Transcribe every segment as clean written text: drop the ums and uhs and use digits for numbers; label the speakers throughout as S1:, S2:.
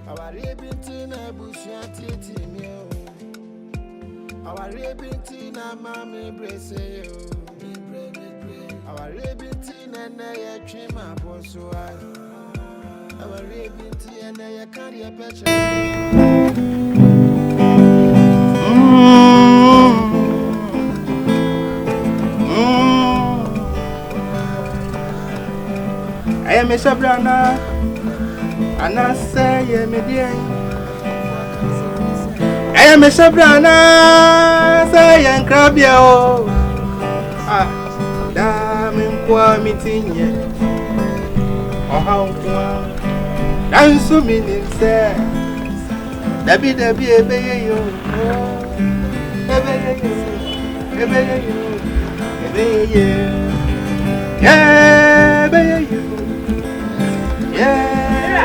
S1: AWARE3 na bushati timio. AWARE3 na mami brese yo. AWARE3 na na ye twema boso ai. AWARE3 na ye carry pecha. I am a Sabrana, and I say, I am a Sabrana, say, and Crabio. Ah, damn, in poor meeting ye. Oh, how I'm so meaning, sir. Debbie, a baby, yeah, baby. Yeah.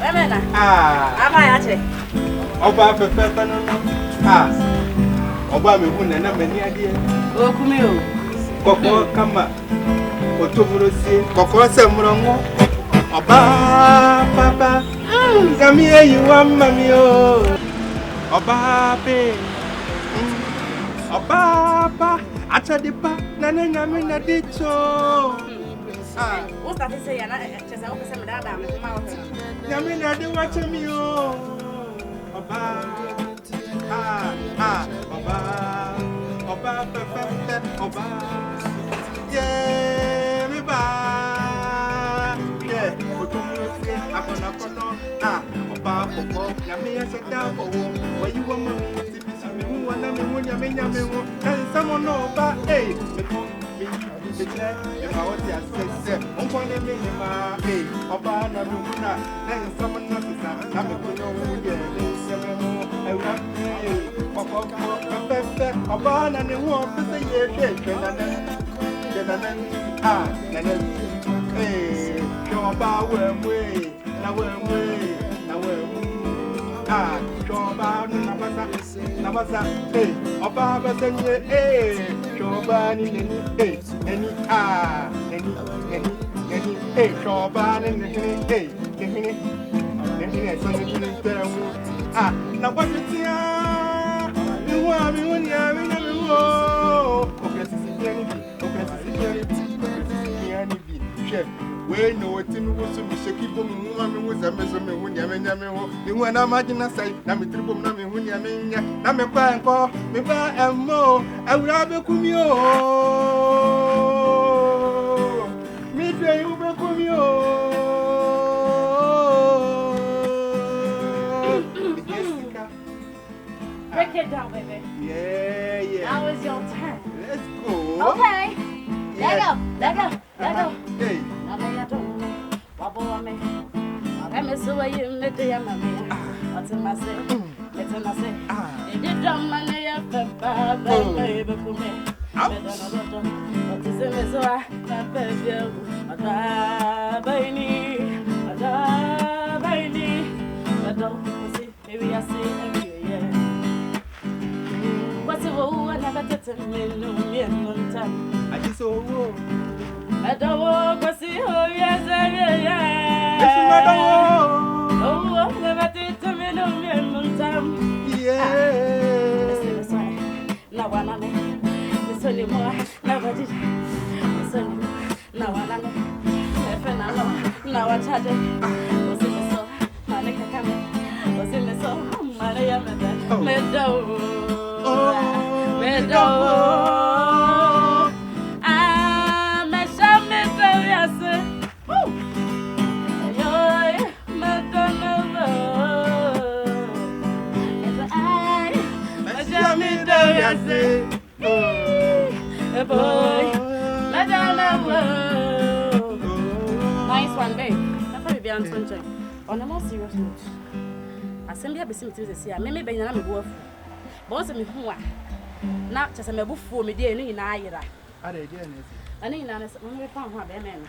S1: Am I at it? Oba Pepper, no. Oba me who na many idea. Oh, come you. Coco, come up. Otoburo see, Coco, some wrong. Oba, Papa. Come here, you want mammy. Oba, pay. Oba, Papa. Acha de pa, nana, na ditcho. What's that to say? And I just open some of that down in the mountain. Yamina, do watch me. Oba, Oba, perfect, Oba. Yeah, me ba. Yeah, Oba, Yamina, sit down for where you want me to be. Who want me, and someone know about, hey, if I was just said, I'm going to make him a banana, and someone else is not going to know I want a banana and a walk to say, hey, your bow way, now show about Namasa, hey, Obaba, hey, show about any, any, hey, show about any, hey, now what you see, you want me when you're in the room. Okay, we know it was to be shaky boom, was a measurement when you're in Yammy. You want to imagine I say, Nami Triple Nami when you're in Nami Banko, me buy and more. I will have a cumio. Me day over cumio.
S2: Break it down, baby.
S1: Yeah.
S2: Now it's your turn.
S1: Let's go.
S2: Okay. Let go.
S1: Hey.
S2: I'm a so you met the young man. What's in my say? It's in my say. They did drum money up the baby for me. What is it? So I baby. I don't see. Maybe I see every year. What's the woe? I never touched me no time.
S1: I just saw.
S2: I don't want to see her, yes, oh, never did to me no time.
S1: Yeah.
S2: Now one on it. It's only more. Never did. It's only more. Now one on it. Now I charge it. Was in the soul. Monica coming. Was in the soul. Maria Meadow. Nice one, babe. That's why we be on sunshine. On a more serious note, I send you a business to see. I may be a worth. Both of me who are not just a book for me, dear, in Ira.
S1: Are they doing it?
S2: I need an answer when we found her, man.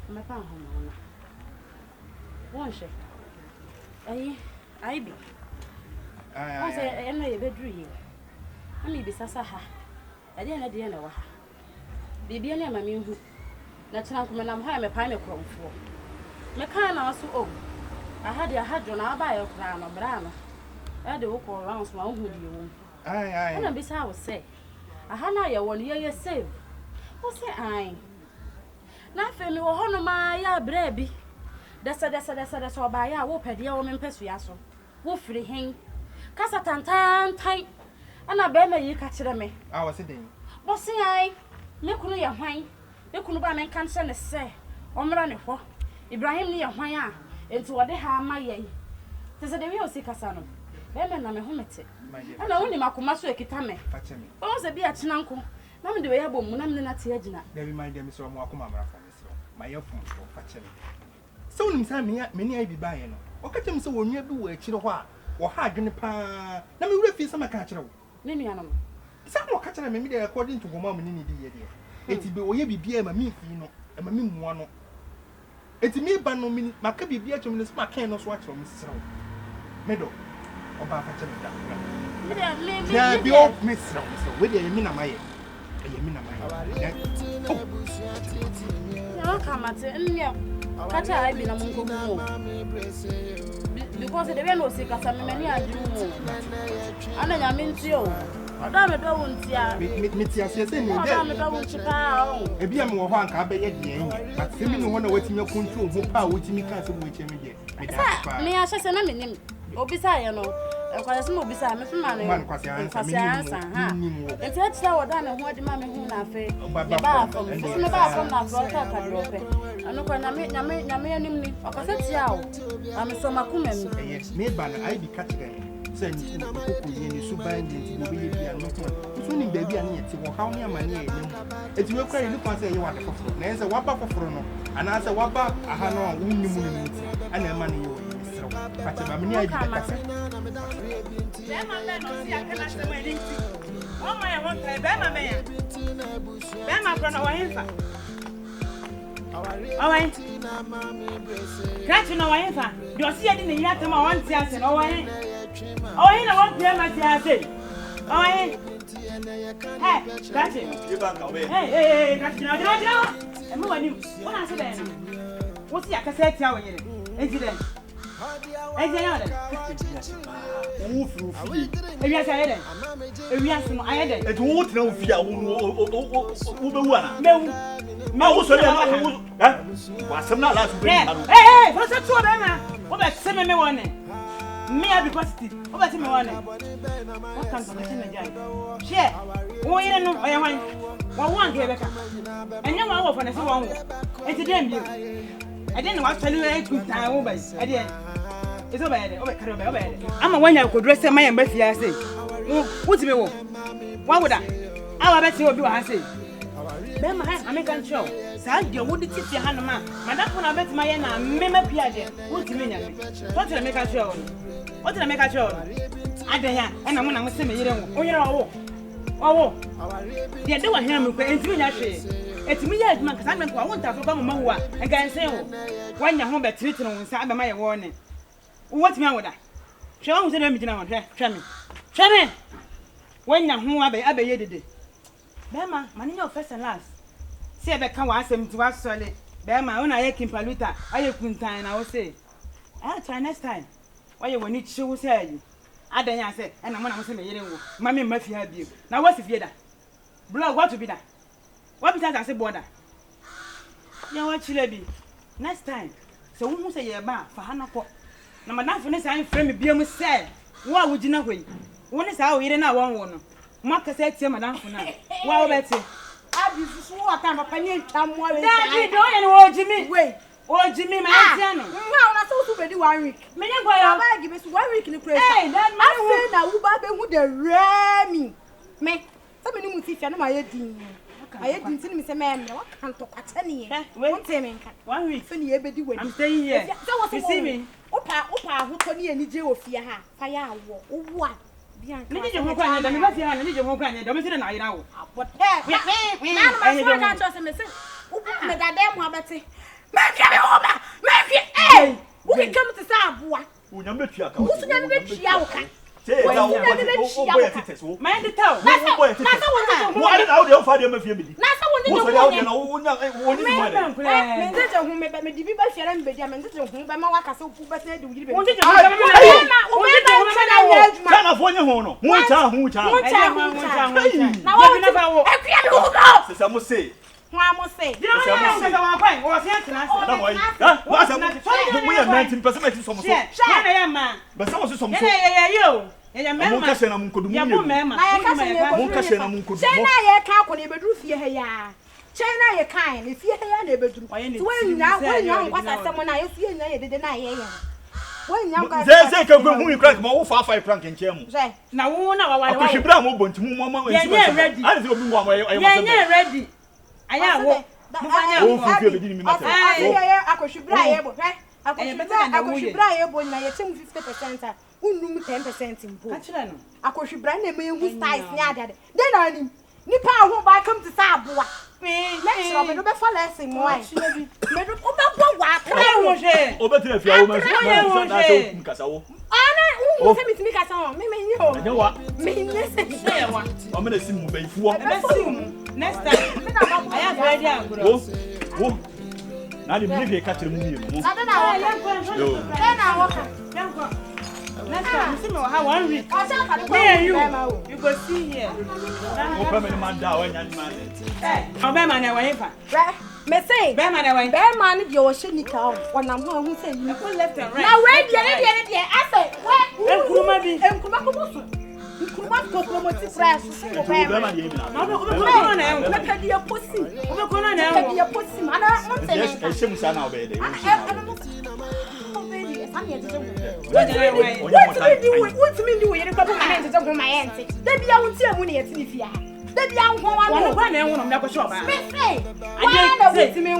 S2: I'm a pound home. Won't she? I be. I say, I may be dreaming. I may be Sasaha. I didn't know. Baby, I am a mean who. That's not when I'm high, a pineapple for. Mecana also, oh, had John Abba crown or brano. I do walk around my own with you. Aye. And besides, say, I had now 1 year save. What's it? Aye. Nothing, no honor my baby. That's all by our whoop at the old Pesviaso. Wolf free hang. Cassa tan tight. And I bear you catch me.
S1: I was sitting.
S2: What's it? I make you a wine. You couldn't buy me cancer, say. Omrani ho. Ibrahim ni ahwan a enti wode ha amaye. Tese de wi o sika sano. Be me na me homete. Ana woni makoma so ekita me.
S1: Fache me.
S2: O se bi a china nko. Na me de we yabom mu na me na te agina.
S1: There remind them so mo akoma mara fa me so. My yefun so fache me. So nim sa me ni ai bi ba ye no. O ka tem so wonua bi wo akire ho a wo ha adwene pa. Na me wura fi sama ka akire wo.
S2: Ne nua no.
S1: Sa mo ka akire me de according to goma mo ni di ye de. Enti be oye bibia ma mi fi no. E ma mi muo no. Eti me ba no mini maka bibia twem ne sma kan no so akiro me siraw medo oba afache me da
S2: Me
S1: ya bi o me siraw we dey me na maye me na maye
S2: ya kamate nnya kacha ai bi na munko mu because the way no sika sa me mani adwu mu ana nya me ntio oda me do wontia
S1: me tia se ni de
S2: oda me do wonchipa o
S1: ebia me wo ho anka abaye de enye but se me no ho na watimi control ho pa watimi kan se mo eche me de me da pa
S2: me a hye na me nim obisa ye no kwase mo obisa me fema no
S1: man kwase ansa
S2: ha enti a tira woda na ho ade ma me hu na afa me ba afom me ba afom na afro ka ka drope ano kwa na me anim ni okase tia o am so makuma mi
S1: yes me ba na ai bi catch gan send to ko yeni so band nti no be bia no ko so ni baby an yeti wo hawo ni amane ye nem eti we kware ni kwa say ye wa foforo na ense waba foforo no ana say waba aha no wunni mu ni nti ana amane ye wo sero pache ba meni aji kasa
S3: be ma be no si akana se ma ri nti o ma ye won try be ma me ya be ma kro no wa hemfa awai kachi no wa hemfa do si edi ni ya tema wan ti ase no wa hen oh, he na one PM at the oh, hey, catch it. Hey, catch it. And move on you. What I said, what's the cassette? Incident. Me I be positive. Over to me one. What can you say? Share. Why you know? I want one here, Becca. And you want for the one. It's them you. I didn't want to tell you a good time over. I didn't. It's over there. I'm a one I could dress my embassy. I say, what's me? What would I bet you do. I say, Bema, I make a show. Sad, you wouldn't sit your hand, man. Madame, when I bet my end, I'm a piano. What's the meaning? What did I make a show? What did I make a show? I dare, and I'm going to say, oh, you're all. Oh, they don't want him to enter that shade. It's me, as much as I want to have a Moa, and can say, when you're home at Twitter on Saturday, my warning. What's me with that? Show me the image now, Tell me. When you're home, I be did. Bema, money your first and last. See, I can't ask him to ask solid. Bema, when I can Paluta, I Kuntani, I will say, I'll try next time. Why you want it to say you? I didn't say, and I'm going to say, Mammy Murphy have you. Now, what's if you're that? Blood, what to be that? What because I say border? You what you be next time. So, who say you're back for Hannah? No, Madame Finesse, I'm frame be almost said. What would you know? One is how we didn't know one. Marcus said to Madame Finesse. Well, Betty. I be so time of penny come one. Daddy, don't Jimmy. Wait. Oh, Jimmy, my piano. No, I'm supposed to be 1 week. Many boy, I give us 1 week in the place. Hey, that my friend, I will be with the Remy. Make some new teeth and my head. I didn't see me, man. What can't talk at any? Wait, 1 week. I'm staying here. You see me? Opa, who can you need you fear her? Fire, what? Need your home crying, and you need your home crying, don't sit an eye now. What? I don't trust him. Let that damn Wabbati. Make it over! Make it! Hey! Who can come to Sabua? Who's never been Chiaca? Man, the town. That's what
S2: China ye kind if you hear the bedroom. When you was someone I see in the deny. When you
S1: say who you crack more 5 franc in Chem.
S3: Now, I
S1: should bring more to Mama.
S3: I ready. I am
S2: Nipa who buy come to Sabua. Let's stop it over for less in more.
S3: Next time, see me how one week. Me you go see here.
S1: Man down and man.
S3: Hey, Birdman, I went for.
S2: Me say, Birdman, if you should nick out, when I'm going to say you left and right. Now, wait, I say, What to me do you come and talk to my auntie? Then be out here money at Tifia. Then be out one and one of the shop. I did say to me.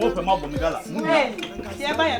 S1: Open up on the gala.
S3: Yeah, by a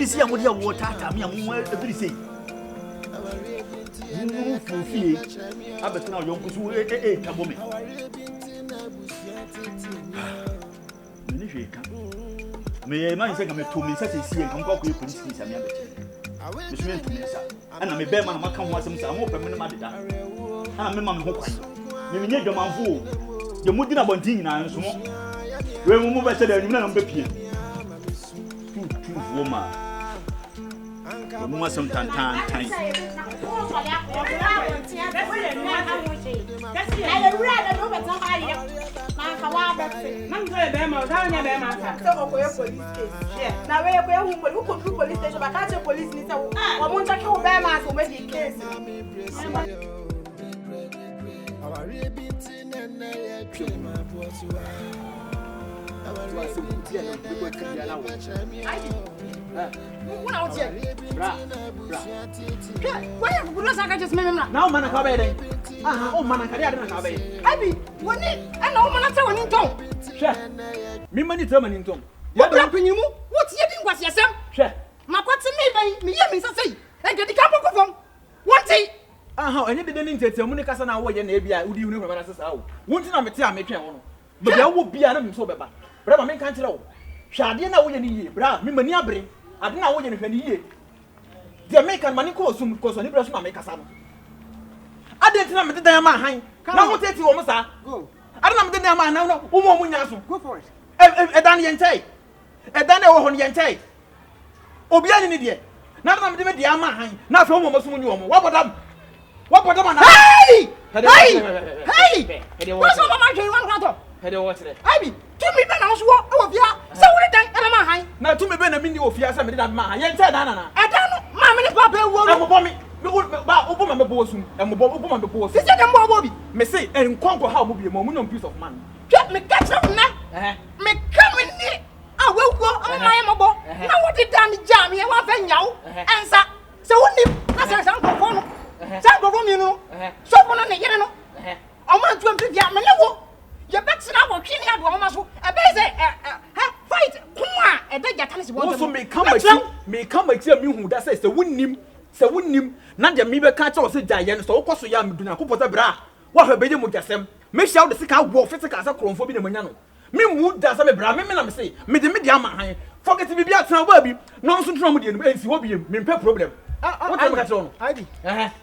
S1: this year, what you water, I mean, every say. I bet now young who ate a woman. May I mind saying, to me, such a sea and come back with police. This meant to me, sir. And I'm a bear man, I come once and I'm open when I'm a mamma who you need the man fool. The Mudina Bontina and so on. We will move better than you know, Beppy. Two woman. Mama sometimes time.
S3: Now, man, oh, man, I be one and no man, I want to me money determining Tom. What happened you? What's your thing was yourself? My what's me, say, I get the cup of them. What say? How any beginning to tell Monica and I were in ABI, would you know when I said, oh, won't you make me one? But there will be an so bad. But I can't tell. Shall you know when you bra, me money bring? I don't know what you're going to hear. The American money calls some because when you brush my make a son. I didn't know the man hang. Now, what take you almost go. I don't know the man now. Go for it. A Danny Nti. A Danny on Nti. Obian idiot. Now I'm the man. Now from almost when you what about them? What about them? Hey! What's on my one? Head over to it. I mean, to me, Ben, I was walking over so we done, and I'm high. Now, to me, Ben, a mini of Fias, I didn't mind. I don't know, Mamma, Papa, will me. Open my bosom, and open my bosom. Is it a more Bobby? May say, and conquer how will be a moment piece of man. Get me catch up now. Make come in here. I will go on my mobile. Now, what did Danny Jam? You want to know? Answer. So, only that's a sample. Sample, you know. So,
S4: no ne yere no Oma to mpia me lewo ye betina wo twini ado oma so e be say fight kuma e da jata ne se wo
S5: so me come here me hu that say wonnim na de me be ka che wo se jaye no so wo koso ya me duna kopota bra wo ha beje mo jasem me hia wo de sika wo physical sa kromfo bi na manya no me mu da sa me bra me na me say me de ama han forget me bia tena ba bi no so tena mo de no ensi ho bi me mpe problem what time ka che no
S4: Ivy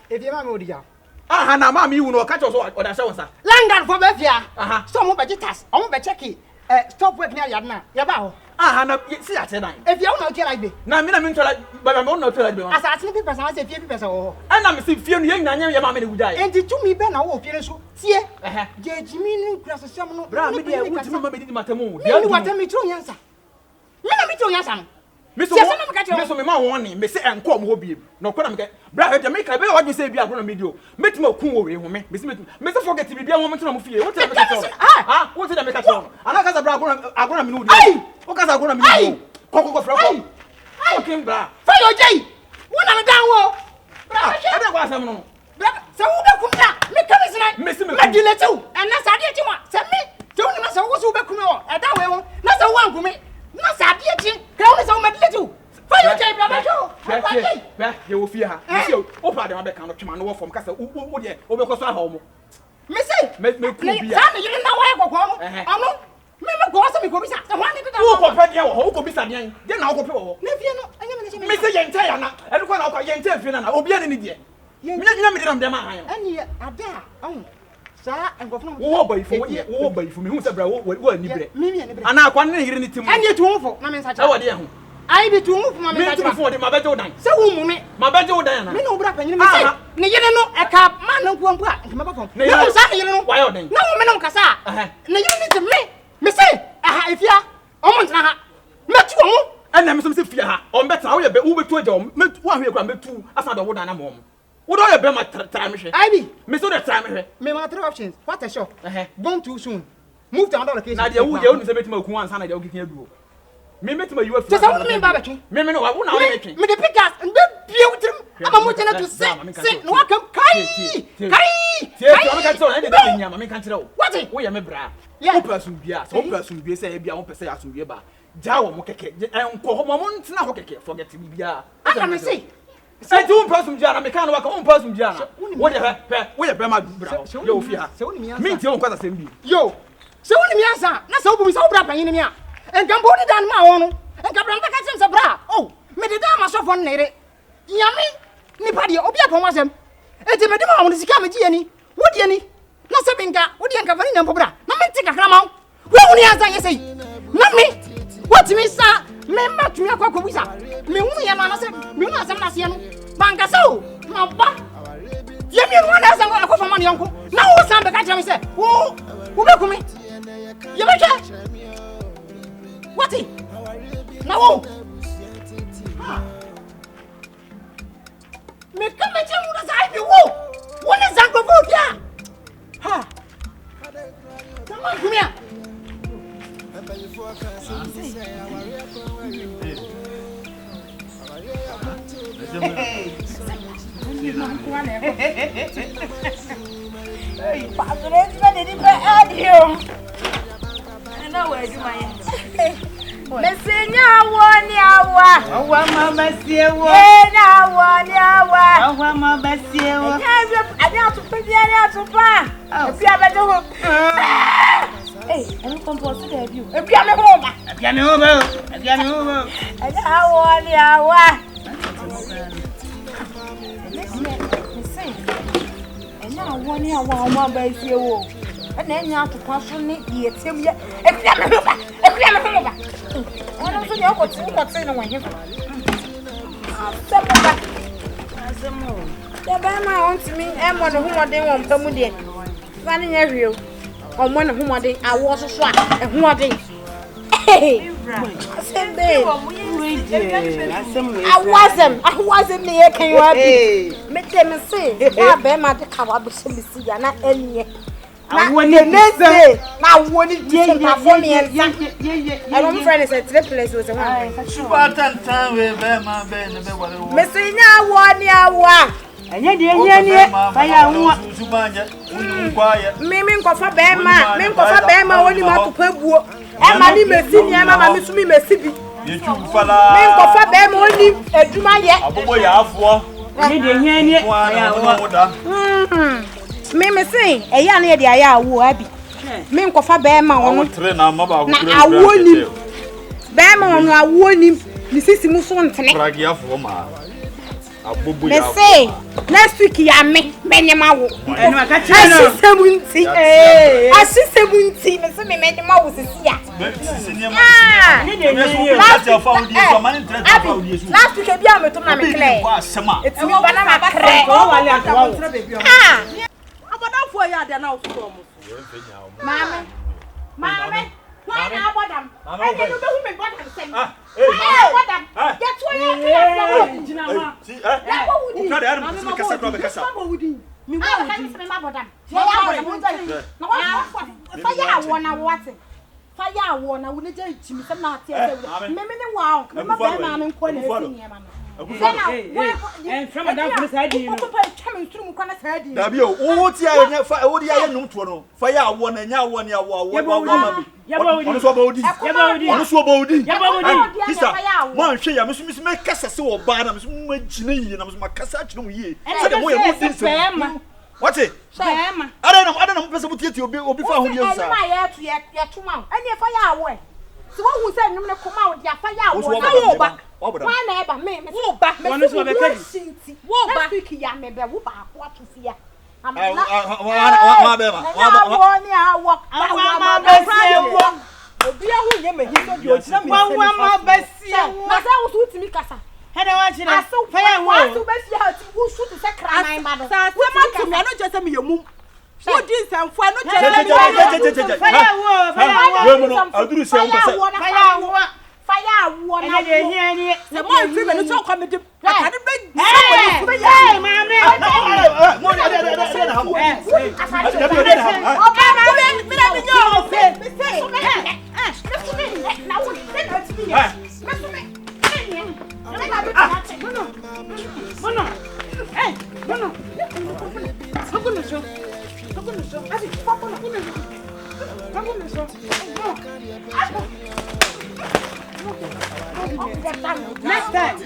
S4: if you ma me odija
S5: aha na ma mi wu no ka che so oda hye wonsa
S4: Langan for befia so mo vegetas o mo be check stop work na ya na ya ba ho
S5: aha na si ate dan
S4: if you no care like be
S5: na me ntola ba me no tell like be
S4: asa ati people say say fie people say ho
S5: ana me si fie no ye nyanya ya ma me ne gudae
S4: enti tumi be na wo fie so tie je jimi ni kura sesem no
S5: bra me de wo tumi ma me di matamu
S4: me ni wata me tro nyansa me na me tro nyansa no
S5: me so me ma woni me se enko mo hobie no kona me ke bra he de me ka be wo ju se bia agro na medio metuma ku wo we hu me se me se forget bibia wo metuna mo fie wo tell me ka tell wo tell me ka tell ana ka za bra agro na me no di wo ka za agro na me no ko fra ko okay bra
S4: fa yo jei wo na me dan wo bra
S5: ada kwa sam no
S4: bra se wo be kumna me ka me sina
S5: me se me
S4: na dile tu na sa de ti mo se me te wo na se wo so be kumna wo e da we wo na se wo angumi na sa de ti ka wo se wo me dile tu fa yo jei bra ba jo
S5: ba ye wo fie ha me se o pa de ma be kan no twema no wo fom ka se wo de wo be ko so ha wo mo
S4: me se
S5: me ku bia
S4: sa me yiri na wa ye kokko no ono me go se me go bisa se hwan de da
S5: wo ko pe de wo wo ko bisa de de na wo ko pe wo
S4: na fie no anya me ne
S5: me se ye ntia ya na e ko na ko ye ntia fie na obi ani ni de me nya me de na me de ma han
S4: ani ada sa engofo
S5: wo ba ifo me hu se bra wo ani bre
S4: me ani bre
S5: ana akwa ne yiri ni tim
S4: ani tuunfo na me nsa cha
S5: e wo de ho
S4: ai bi tuunfo ma me nsa cha
S5: me tuunfo de ma be jo dan
S4: se wo mu me
S5: ma be jo dan na
S4: me no bra panyin me se ne yene no e ka ma na nkuwa mpo a ma ba fam ne wo sa ne yene no
S5: wa yo dan
S4: na wo me no kasa ne yene ni te me se aha ifia o mo ntana ha me tu o
S5: ana me so se fie ha o mbeta wo ye be wo betu aja me wo ahwe kura metu asa do wo dan na mo wo do ye be ma tra me hwe
S4: ai bi
S5: me so de tra me hwe
S4: me ma three options what a shock born too soon move to another location
S5: na de wo ye wo se betima ku ansa na de wo kikin aduo me metima yiwa fi
S4: so wo me ba betwe
S5: me no wo na wo betwe
S4: me de pikas be bie utrim ama mo tena to se no akam kai
S5: tie me ka tell na de be nyama me kan tell
S4: what
S5: wo ye me bra wo person bia so wo person bia se bia wo pese ya so bia ba ja wo mo keke enko ho mo ntena ho keke forget bia
S4: aka me say
S5: say tu person bia na me kan wa ka on person bia na wo de wo ye be ma bra yo fi ha me ntie wo kwasa sem bi
S4: yo se woni mi ansa na se wo bu se wo bra panyin mi a enka mbo ni dan ma wo no enka bra nka sem se bra oh me de dan ma so fo nere yami ni pa de obi apon asem enti me de ma wo sika me ji ani wo di ani na se binka wo di enka fani na mpo bra na me ti kakra ma wo woni ansa ye sei na me what me sa me ma tumi akwa ko bisa me hu ye na se me hu asem na se no banka so na ba ye mi hu na asem akwa fama ne yonko na wo san be ka tell me se wo be kumi ye be che what na wo me come che mu na sai bi wo ne san ko bia ha sama kumia
S2: Hey, padre, me di pe adio. Na we aduma ye. Mesenya woni awa.
S3: Awa ma basiewo.
S2: Na woni awa.
S3: Awa ma basiewo.
S2: Ani atupa bi ani atupa. Ebi abeje ho. Eni compose dey bi o. Ebi ame ho ma.
S3: Ebi ame ho ba. Ebi ame ho ba.
S2: Na woni awa. Ena woni awa ma basiewo. Ena enya atupa so ne yetem ye. Ebi ame ho ba. Ebi ame ho ba. Ono so ye ko ti no wanhe. Semuka. Asemu. Ya ba ma want me e mo no humode won pamu de. Ba ne nya hweo. Omo no humode awo so so a e humode. Asembe. Awasem ne ye kan wa bi. Me dem se ba ba ma de ka wa be so bi si ya na enye.
S3: Awoni nese
S2: na awoni die perform ye. I don't friend is a triplets was a one.
S6: Super tantan we be ma be ne be wale wo.
S2: Me se nya awoni awa.
S3: Enye de enye faya ho.
S6: Me nkofa be ma woni ma to pabuo. E ma ni mesi ni e ma me sumi mesi bi. Me nkofa be ma woni adwuma ye.
S1: Abobo ya afo.
S3: Enye de enye faya ho.
S6: Me say e ya na ye de aya awo abi. Me nkofa be ma wono.
S1: Na
S6: awo ni. Be ma wono awo ni. Ni sisi mu so ntene.
S1: Bragi afo ma. Abobo
S6: Me
S1: ya afo.
S6: say next week ya me nyama wo.
S3: Enu aka chire no.
S6: Asisemunti me say me nyama wo sisi ya. Last week e bia me to na me clear. It's me bana ma clear.
S2: Abodafo ya de na oso mo.
S6: Mama, why na abodam? I dey do me bodam say. Bodam. Get to you.
S2: Jina ma.
S1: Ukade ara mo kasa do be kasa.
S6: Me wa me ma bodam. Ya bodam. Na wa fa ya wona what? Fa ya wona wo ne je chimi se na ate e. Me ne wa me ma ba ma me nko na esi niam na.
S3: From a damn side.
S1: Dabi o ti aye nya fa o di aye num to no fa ya wo na nya wo ne awo ma bi ono so ba odi sister mo anhwe ya me kasa se wo ba na me gina yi na me kasa akire mo yi se de mo ye mo din se what it ada na mo pese butieti obi fa ho di ensa
S6: ma ye to ma eni fa ya wo so wo hu se nyum ne koma wo dia fa ya wo na wo ba why na eba me wo ba me so be shinti wo ba speak ya me be wo ba ko atufia
S1: wa be ma
S6: wo ni awo ma be se wo obi ahu nye me hiso di ogina me
S3: wa be se wo
S6: na sa wo so timi kasa
S3: hede wa chire faya wo
S6: aso be se ha ti wo shoot se kra nine ba do we ma to me no je se me yemum wo di nsanfo no je
S3: faya wo
S1: we mo no aduru se on pese
S6: fire wo na
S3: de hiani
S6: se mo fi me no so kwa me de aka ne be
S3: hey mama
S1: mo de na ha mo
S6: oba ma me na mi yo me say na wo de na ti bi
S3: Mono. Hey, mono. Hakuna sho. Abi, hakuna sho. Next time.